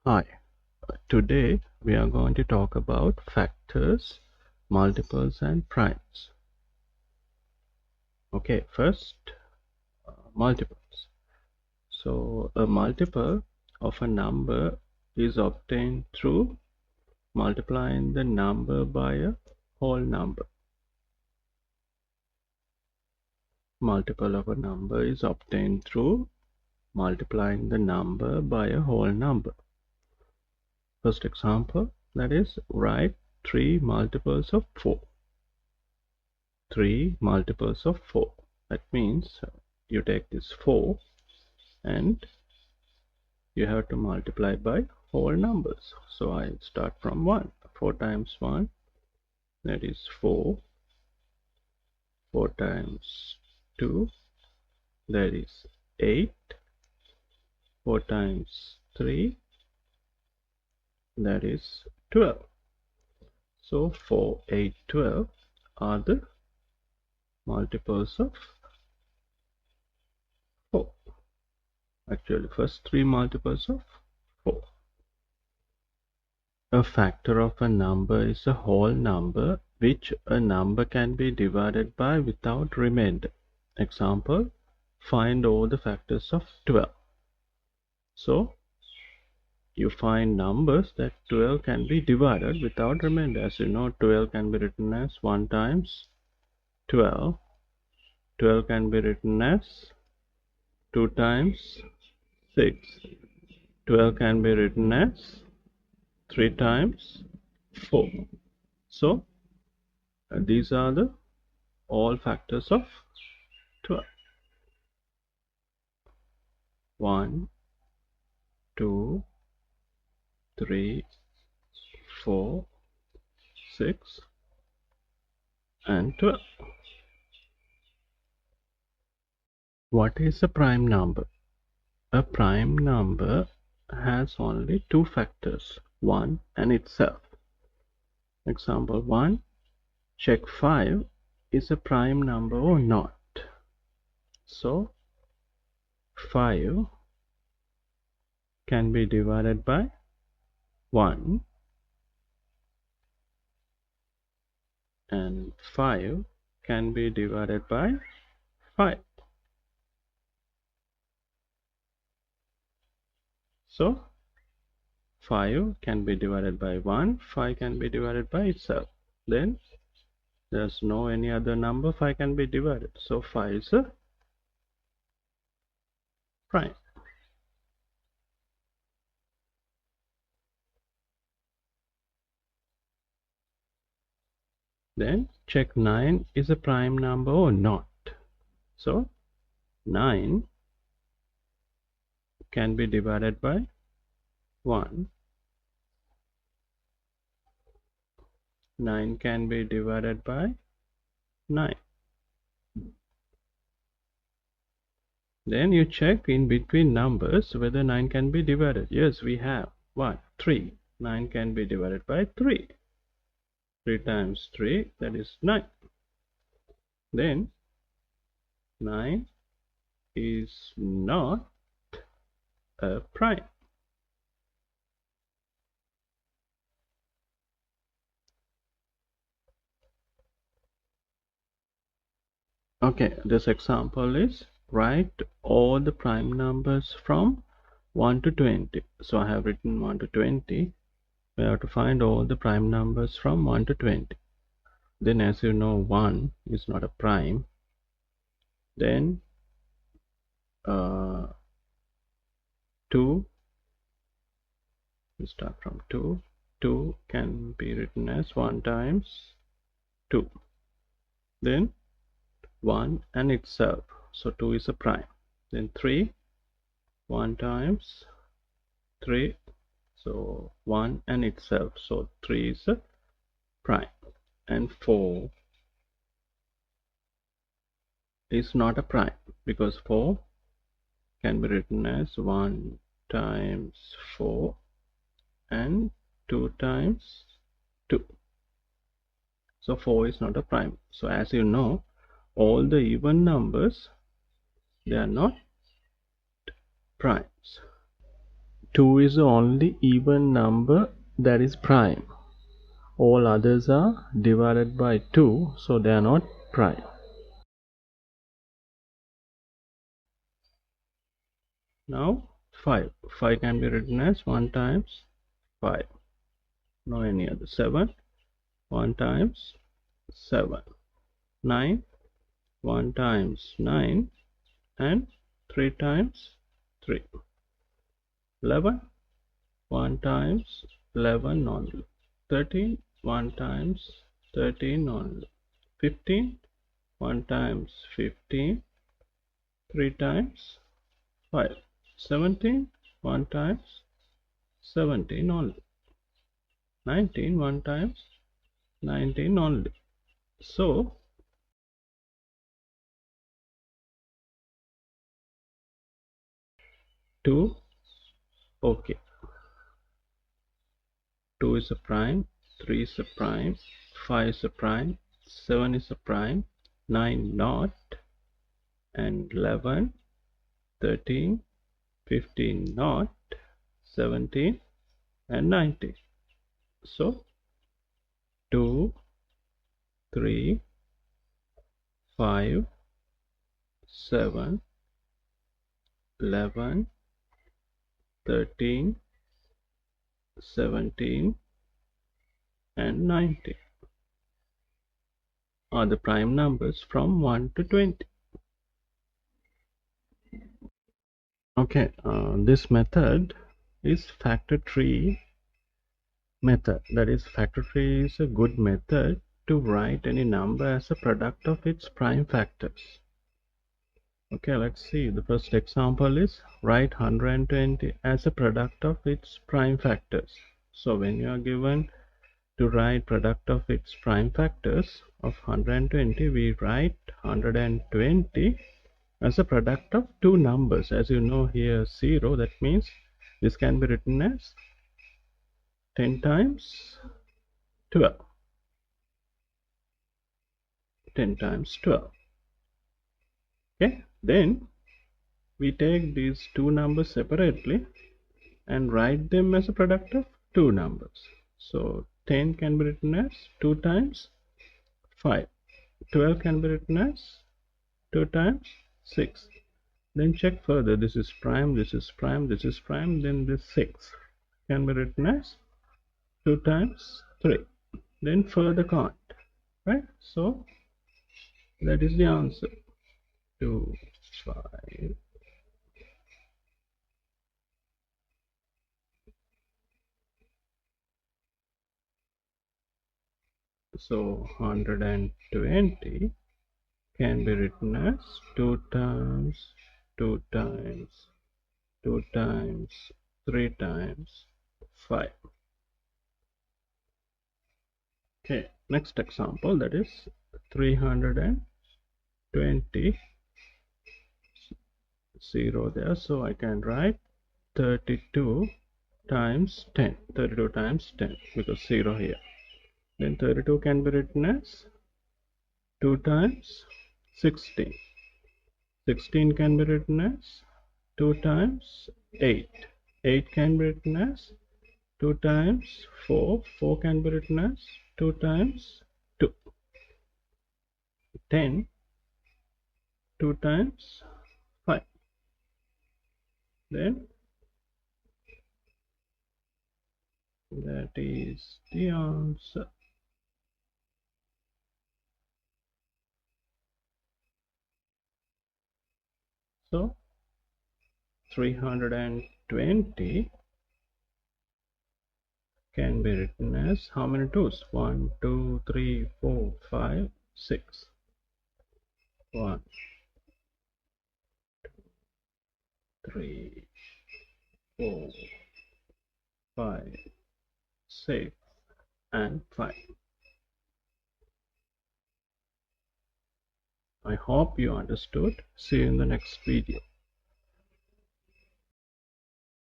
Hi, today we are going to talk about factors, multiples and primes. Okay, first multiples. So a multiple of a number is obtained through multiplying the number by a whole number. Multiple of a number is obtained through multiplying the number by a whole number. First example, that is, write 3 multiples of 4. 3 multiples of 4. That means you take this 4 and you have to multiply by whole numbers. So I start from 1. 4 times 1, that is 4. 4 times 2, that is 8. 4 times 3, that is 12. So 4, 8, 12 are the multiples of 4. Actually, first 3 multiples of 4. A factor of a number is a whole number which a number can be divided by without remainder. Example, find all the factors of 12. So, you find numbers that 12 can be divided without remainder. As you know, 12 can be written as 1 times 12. 12 can be written as 2 times 6. 12 can be written as 3 times 4. So, these are the all factors of 12. 1, 2, 3, 4, 6, and 12. What is a prime number? A prime number has only two factors, 1 and itself. Example 1, check 5 is a prime number or not. So 5 can be divided by 1 and 5 can be divided by 5. So 5 can be divided by 1, 5 can be divided by itself. Then there's no any other number 5 can be divided. So 5 is a prime. Then check 9 is a prime number or not. So 9 can be divided by 1. 9 can be divided by 9. Then you check in between numbers whether 9 can be divided. Yes, we have 1, 3. 9 can be divided by 3. 3 times 3, that is 9. Then 9 is not a prime. Okay, this example is write all the prime numbers from 1 to 20. So I have written 1 to 20. We have to find all the prime numbers from 1 to 20. Then, as you know, 1 is not a prime. Then 2, we start from 2. 2 can be written as 1 times 2. Then 1 and itself. So 2 is a prime. Then 3, 1 times 3. So 1 and itself. So 3 is a prime. And 4 is not a prime because 4 can be written as 1 times 4 and 2 times 2. So 4 is not a prime. So as you know, all the even numbers, they are not primes. 2 is the only even number that is prime. All others are divided by 2, so they are not prime. Now 5. 5 can be written as 1 times 5. No any other. 7. 1 times 7. 9. 1 times 9 and 3 times 3. 11. 1 times 11 only. 13. 1 times 13 only. 15. 1 times 15. 3 times 5. 17. 1 times 17 only. 19. 1 times 19 only. So 2, okay. 2 is a prime, 3 is a prime, 5 is a prime, 7 is a prime, 9 not, and 11, 13, 15 not, 17 and 19. So 2, 3, 5, 7, 11, 13, 17 and 19 are the prime numbers from 1 to 20. Okay, this method is factor tree method. That is, factor tree is a good method to write any number as a product of its prime factors. Okay, let's see. The first example is write 120 as a product of its prime factors. So when you are given to write product of its prime factors of 120, we write 120 as a product of two numbers. As you know here 0, that means this can be written as 10 times 12. 10 times 12. Okay, then we take these two numbers separately and write them as a product of two numbers. So 10 can be written as 2 times 5. 12 can be written as 2 times 6. Then check further. This is prime, this is prime, this is prime. Then this 6 can be written as 2 times 3. Then further count. Right? So that is the answer. 2, 5. So 120 can be written as 2 times 2 times 2 times 3 times 5. Okay, next example, that is 320, 0 there, so I can write 32 times 10, 32 times 10, because 0 here. Then 32 can be written as 2 times 16. 16 can be written as 2 times 8. 8 can be written as 2 times 4. 4 can be written as 2 times 2. 10, 2 times 5. Then that is the answer. So 320 can be written as how many twos? 1, 2, 3, 4, 5, 6. 1, 3, 4, 5, 6, and 5. I hope you understood. See you in the next video.